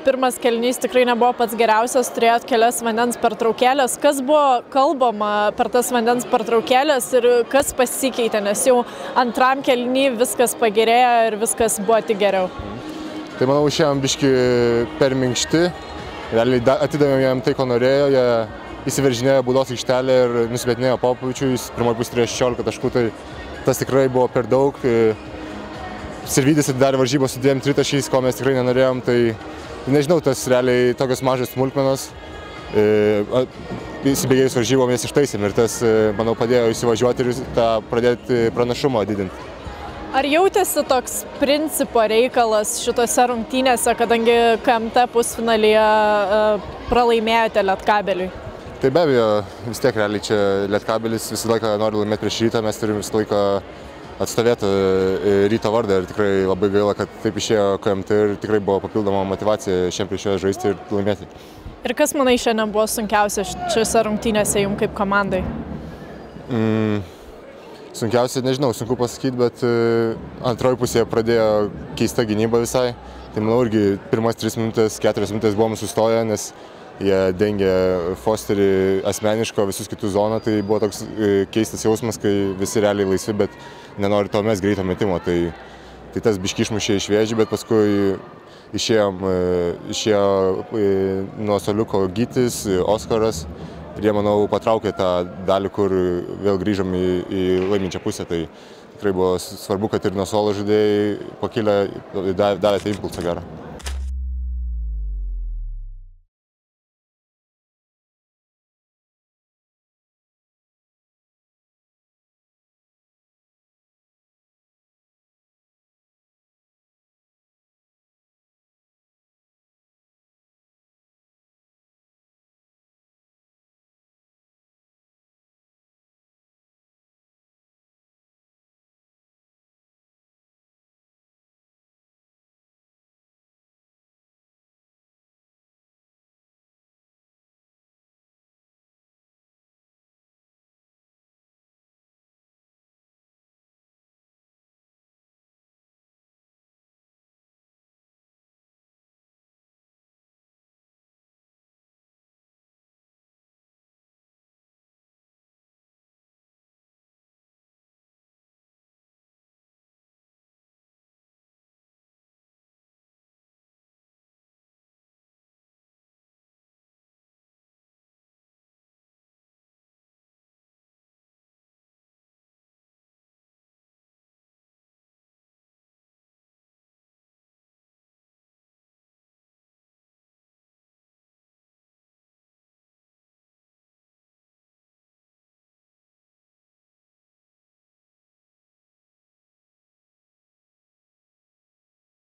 pirmas kėlinys tikrai nebuvo pats geriausias, turėjot kelias vandens pertraukėlės. Kas buvo kalbama per tas vandens pertraukėlės ir kas pasikeitė, nes jau antram kėlinį viskas pagerėjo ir viskas buvo tik geriau? Tai manau, šiandien biški per minkšti. Realiai atidavėm jam tai, ko norėjo. Jie įsiveržinėjo baudos aikštelę ir nusibetinėjo Popovičiui. Jis pirmoje pusėje turėjo 16 taškų, tai tas tikrai buvo per daug. Sirvydis atidarė varžybos su 2 tritaškiais, ko mes tikrai nenorėjom. Tai nežinau, tas realiai tokios mažas smulkmenos. Įsibėgėjus varžybom jas ištaisėm ir tas, manau, padėjo įsivažiuoti ir tą pradėti pranašumą didinti. Ar jautėsi toks principo reikalas šitose rungtynėse, kadangi KMT pusfinalyje pralaimėjote Lietkabeliui? Tai be abejo, vis tiek realiai čia Lietkabelis visą laiką nori laimėti prieš Rytą, mes turim visą laiką atstovėti Ryto vardą ir tikrai labai gaila, kad taip išėjo KMT ir tikrai buvo papildoma motyvacija šiandien prieš juos žaisti ir laimėti. Ir kas, manai, šiandien buvo sunkiausia šiose rungtynėse jums kaip komandai? Sunkiausia, nežinau, sunku pasakyti, bet antroji pusėje pradėjo keista gynyba visai. Tai manau, irgi pirmas 3 minutės, 4 minutės buvom sustoję, nes jie dengė Fosterį asmeniško, visus kitus zoną. Tai buvo toks keistas jausmas, kai visi realiai laisvi, bet nenori to mes greito metimo. Tai tas biški išmušė iš vėžių, bet paskui išėjo nuo suoliuko Gytis, Oskaras. Ir jie, manau, patraukė tą dalį, kur vėl grįžom į laiminčią pusę. Tai tikrai buvo svarbu, kad ir nuo suolo žaidėjai pakilę davė tą impulsą gerą.